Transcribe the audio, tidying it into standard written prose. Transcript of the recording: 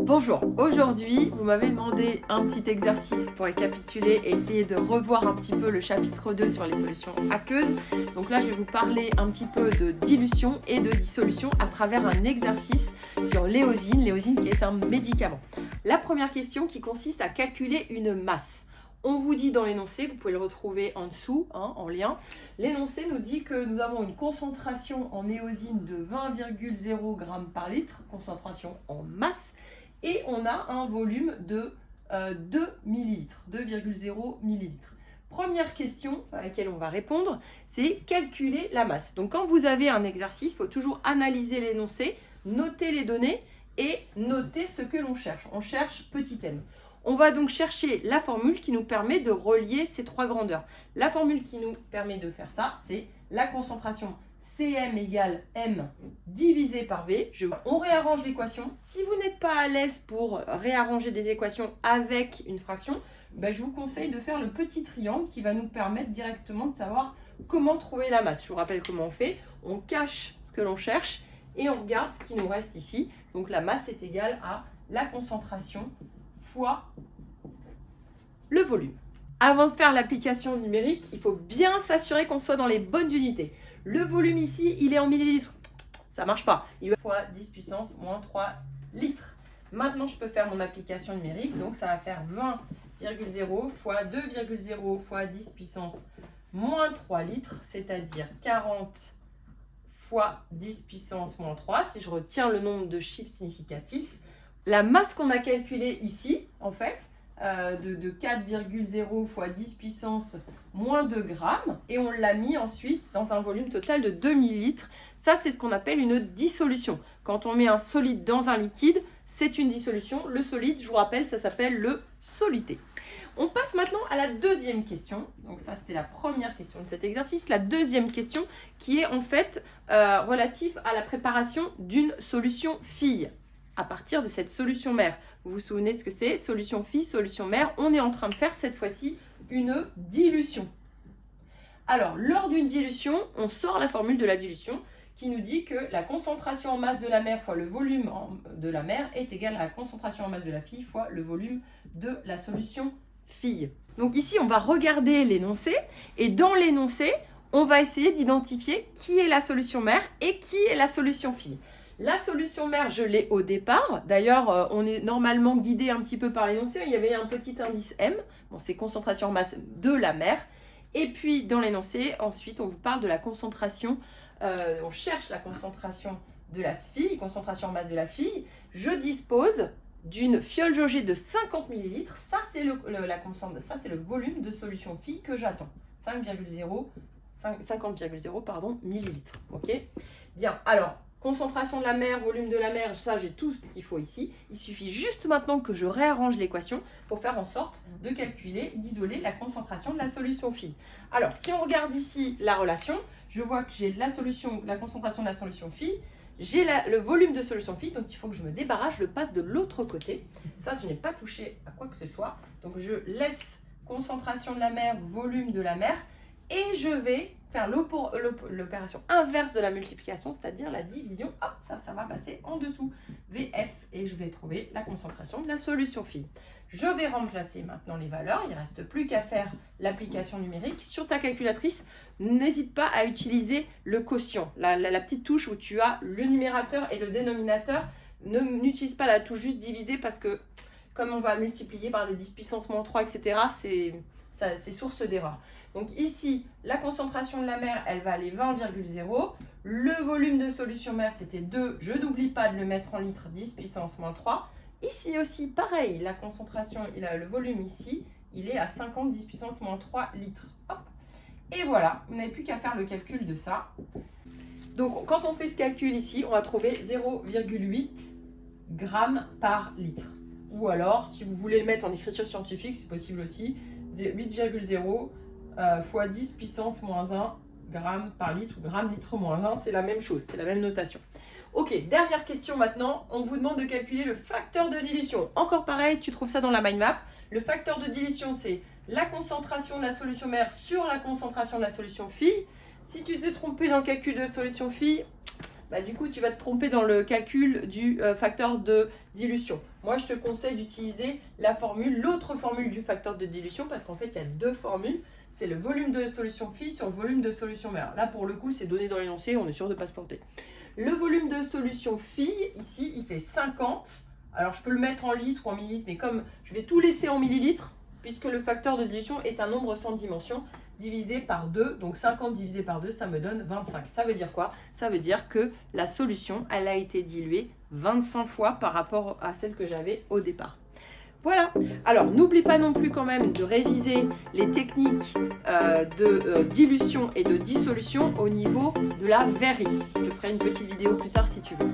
Bonjour, aujourd'hui vous m'avez demandé un petit exercice pour récapituler et essayer de revoir un petit peu le chapitre 2 sur les solutions aqueuses. Donc là je vais vous parler un petit peu de dilution et de dissolution à travers un exercice sur l'éosine qui est un médicament. La première question qui consiste à calculer une masse. On vous dit dans l'énoncé, vous pouvez le retrouver en dessous, en lien. L'énoncé nous dit que nous avons une concentration en éosine de 20,0 g par litre, concentration en masse, et on a un volume de 2 ml, 2,0 ml. Première question à laquelle on va répondre, c'est calculer la masse. Donc quand vous avez un exercice, il faut toujours analyser l'énoncé, noter les données et noter ce que l'on cherche. On cherche petit m. On va donc chercher la formule qui nous permet de relier ces trois grandeurs. La formule qui nous permet de faire ça, c'est la concentration Cm égale M divisé par V. On réarrange l'équation. Si vous n'êtes pas à l'aise pour réarranger des équations avec une fraction, je vous conseille de faire le petit triangle qui va nous permettre directement de savoir comment trouver la masse. Je vous rappelle comment on fait. On cache ce que l'on cherche et on regarde ce qui nous reste ici. Donc la masse est égale à la concentration fois le volume. Avant de faire l'application numérique, il faut bien s'assurer qu'on soit dans les bonnes unités. Le volume ici, il est en millilitres. Ça ne marche pas. Il va fois 10 puissance moins 3 litres. Maintenant, je peux faire mon application numérique. Donc, ça va faire 20,0 fois 2,0 fois 10 puissance moins 3 litres, c'est-à-dire 40 fois 10 puissance moins 3. Si je retiens le nombre de chiffres significatifs, la masse qu'on a calculée ici, en fait, de 4,0 fois 10 puissance moins 2 grammes, et on l'a mis ensuite dans un volume total de 2 millilitres. Ça, c'est ce qu'on appelle une dissolution. Quand on met un solide dans un liquide, c'est une dissolution. Le solide, je vous rappelle, ça s'appelle le solité. On passe maintenant à la deuxième question. Donc ça, c'était la première question de cet exercice. La deuxième question qui est en fait relative à la préparation d'une solution fille à partir de cette solution mère. Vous vous souvenez ce que c'est? Solution fille, solution mère. On est en train de faire cette fois-ci une dilution. Alors, lors d'une dilution, on sort la formule de la dilution qui nous dit que la concentration en masse de la mère fois le volume de la mère est égale à la concentration en masse de la fille fois le volume de la solution fille. Donc ici, on va regarder l'énoncé et dans l'énoncé, on va essayer d'identifier qui est la solution mère et qui est la solution fille. La solution mère, je l'ai au départ. D'ailleurs, on est normalement guidé un petit peu par l'énoncé. Il y avait un petit indice M. Bon, c'est concentration en masse de la mère. Et puis, dans l'énoncé, ensuite, on vous parle de la concentration. On cherche la concentration de la fille, concentration en masse de la fille. Je dispose d'une fiole jaugée de 50 ml. Ça, c'est le volume de solution fille que j'attends. 50,0 millilitres. OK ? Bien, alors, concentration de la mer, volume de la mer, ça j'ai tout ce qu'il faut ici. Il suffit juste maintenant que je réarrange l'équation pour faire en sorte de calculer, d'isoler la concentration de la solution fille. Alors, si on regarde ici la relation, je vois que j'ai la concentration de la solution fille, j'ai le volume de solution fille, donc il faut que je me débarrasse, je le passe de l'autre côté. Ça, je n'ai pas touché à quoi que ce soit. Donc, je laisse concentration de la mer, volume de la mer, et je vais faire l'opération inverse de la multiplication, c'est-à-dire la division. Hop, ça va passer en dessous. VF, et je vais trouver la concentration de la solution fille. Je vais remplacer maintenant les valeurs. Il ne reste plus qu'à faire l'application numérique. Sur ta calculatrice, n'hésite pas à utiliser le quotient, la petite touche où tu as le numérateur et le dénominateur. N'utilise pas la touche juste diviser parce que comme on va multiplier par des 10 puissance moins 3, etc., c'est source d'erreur. Donc ici, la concentration de la mer, elle va aller 20,0. Le volume de solution mère, c'était 2. Je n'oublie pas de le mettre en litres, 10 puissance moins 3. Ici aussi, pareil, la concentration, le volume ici, il est à 50, 10 puissance moins 3 litres. Hop. Et voilà, vous n'avez plus qu'à faire le calcul de ça. Donc quand on fait ce calcul ici, on va trouver 0,8 grammes par litre. Ou alors, si vous voulez le mettre en écriture scientifique, c'est possible aussi, 8,0 fois 10 puissance moins 1 gramme par litre ou gramme litre moins 1, c'est la même chose, c'est la même notation. Ok, dernière question maintenant, on vous demande de calculer le facteur de dilution. Encore pareil, tu trouves ça dans la mind map. Le facteur de dilution, c'est la concentration de la solution mère sur la concentration de la solution fille. Si tu t'es trompé dans le calcul de la solution fille, bah, du coup, tu vas te tromper dans le calcul du facteur de dilution. Moi, je te conseille d'utiliser l'autre formule du facteur de dilution parce qu'en fait, il y a deux formules. C'est le volume de solution phi sur le volume de solution mère. Là, pour le coup, c'est donné dans l'énoncé, on est sûr de ne pas se planter. Le volume de solution phi, ici, il fait 50. Alors, je peux le mettre en litres ou en millilitres, mais comme je vais tout laisser en millilitres, puisque le facteur de dilution est un nombre sans dimension, divisé par 2. Donc, 50 divisé par 2, ça me donne 25. Ça veut dire quoi? Ça veut dire que la solution, elle a été diluée 25 fois par rapport à celle que j'avais au départ. Voilà, alors n'oublie pas non plus quand même de réviser les techniques de dilution et de dissolution au niveau de la verrerie. Je te ferai une petite vidéo plus tard si tu veux.